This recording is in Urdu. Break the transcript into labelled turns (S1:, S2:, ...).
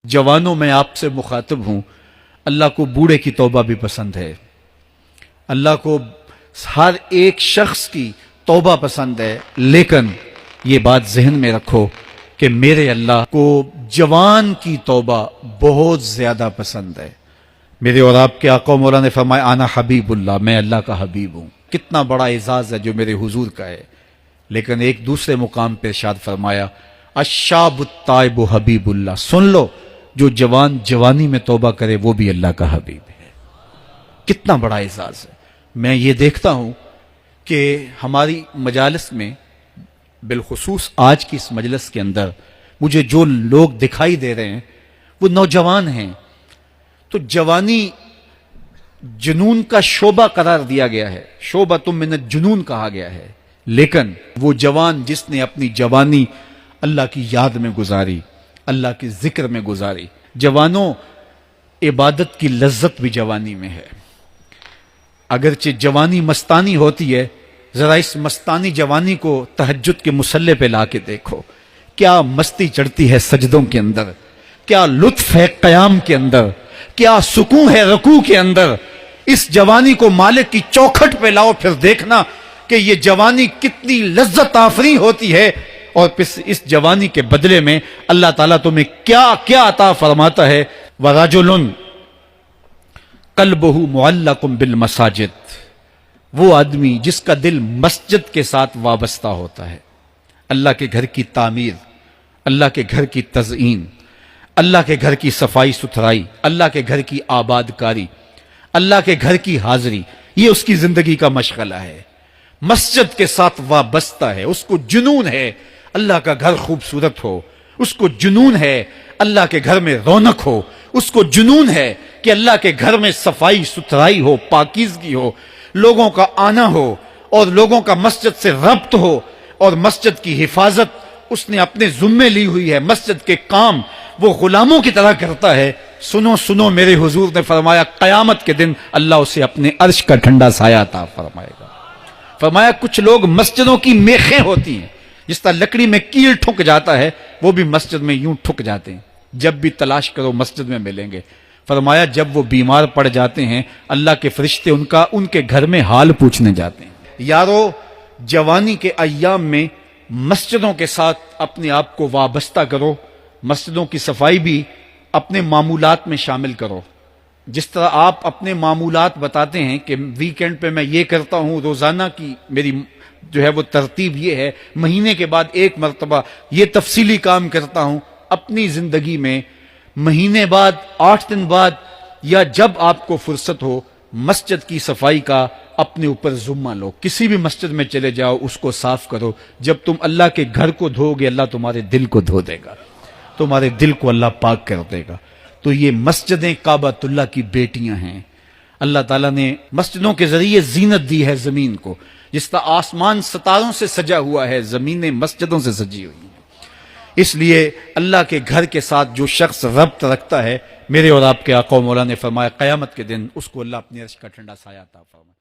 S1: جوانوں میں آپ سے مخاطب ہوں، اللہ کو بوڑھے کی توبہ بھی پسند ہے، اللہ کو ہر ایک شخص کی توبہ پسند ہے، لیکن یہ بات ذہن میں رکھو کہ میرے اللہ کو جوان کی توبہ بہت زیادہ پسند ہے۔ میرے اور آپ کے آقا مولا نے فرمایا آنا حبیب اللہ، میں اللہ کا حبیب ہوں۔ کتنا بڑا اعزاز ہے جو میرے حضور کا ہے، لیکن ایک دوسرے مقام پہ ارشاد فرمایا الشاب التائب حبیب اللہ، سن لو جو جوان جوانی میں توبہ کرے وہ بھی اللہ کا حبیب ہے۔ کتنا بڑا اعزاز ہے۔ میں یہ دیکھتا ہوں کہ ہماری مجالس میں، بالخصوص آج کی اس مجلس کے اندر، مجھے جو لوگ دکھائی دے رہے ہیں وہ نوجوان ہیں۔ تو جوانی جنون کا شعبہ قرار دیا گیا ہے، شعبۃ من الجنون کہا گیا ہے، لیکن وہ جوان جس نے اپنی جوانی اللہ کی یاد میں گزاری، اللہ کے ذکر میں گزاری۔ جوانوں، عبادت کی لذت بھی جوانی میں ہے۔ اگرچہ جوانی مستانی ہوتی ہے، ذرا اس مستانی جوانی کو تہجد کے مصلی پہ لا کے دیکھو، کیا مستی چڑھتی ہے سجدوں کے اندر، کیا لطف ہے قیام کے اندر، کیا سکون ہے رکوع کے اندر۔ اس جوانی کو مالک کی چوکھٹ پہ لاؤ، پھر دیکھنا کہ یہ جوانی کتنی لذت آفری ہوتی ہے، اور پھر اس جوانی کے بدلے میں اللہ تعالیٰ تمہیں کیا کیا عطا فرماتا ہے۔ وَرَجُلٌ قَلْبُهُ مُعَلَّقٌ بِالْمَسَاجِدِ، وہ آدمی جس کا دل مسجد کے ساتھ وابستہ ہوتا ہے، اللہ کے گھر کی تعمیر، اللہ کے گھر کی تزئین، اللہ کے گھر کی صفائی ستھرائی، اللہ کے گھر کی آباد کاری، اللہ کے گھر کی حاضری، یہ اس کی زندگی کا مشغلہ ہے۔ مسجد کے ساتھ وابستہ ہے، اس کو جنون ہے اللہ کا گھر خوبصورت ہو، اس کو جنون ہے اللہ کے گھر میں رونق ہو، اس کو جنون ہے کہ اللہ کے گھر میں صفائی ستھرائی ہو، پاکیزگی ہو، لوگوں کا آنا ہو، اور لوگوں کا مسجد سے ربط ہو، اور مسجد کی حفاظت اس نے اپنے ذمے لی ہوئی ہے، مسجد کے کام وہ غلاموں کی طرح کرتا ہے۔ سنو سنو، میرے حضور نے فرمایا قیامت کے دن اللہ اسے اپنے عرش کا ٹھنڈا سایہ عطا فرمائے گا۔ فرمایا کچھ لوگ مسجدوں کی میخیں ہوتی ہیں، جس طرح لکڑی میں کیل ٹھک جاتا ہے، وہ بھی مسجد میں یوں ٹھک جاتے ہیں، جب بھی تلاش کرو مسجد میں ملیں گے۔ فرمایا جب وہ بیمار پڑ جاتے ہیں، اللہ کے فرشتے ان کے گھر میں حال پوچھنے جاتے ہیں۔ یارو، جوانی کے ایام میں مسجدوں کے ساتھ اپنے آپ کو وابستہ کرو، مسجدوں کی صفائی بھی اپنے معمولات میں شامل کرو۔ جس طرح آپ اپنے معمولات بتاتے ہیں کہ ویکینڈ پہ میں یہ کرتا ہوں، روزانہ کی میری جو ہے وہ ترتیب یہ ہے، مہینے کے بعد ایک مرتبہ یہ تفصیلی کام کرتا ہوں، اپنی زندگی میں مہینے بعد، 8 دن بعد، یا جب آپ کو فرصت ہو، مسجد کی صفائی کا اپنے اوپر ذمہ لو۔ کسی بھی مسجد میں چلے جاؤ، اس کو صاف کرو۔ جب تم اللہ کے گھر کو دھو گے، اللہ تمہارے دل کو دھو دے گا، تمہارے دل کو اللہ پاک کر دے گا۔ تو یہ مسجدیں کعبۃ اللہ کی بیٹیاں ہیں۔ اللہ تعالیٰ نے مسجدوں کے ذریعے زینت دی ہے زمین کو، جس طرح آسمان ستاروں سے سجا ہوا ہے، زمینیں مسجدوں سے سجی ہوئی ہیں۔ اس لیے اللہ کے گھر کے ساتھ جو شخص ربط رکھتا ہے، میرے اور آپ کے آقا مولا نے فرمایا قیامت کے دن اس کو اللہ اپنے عرش کا ٹھنڈا سایہ عطا فرمائے۔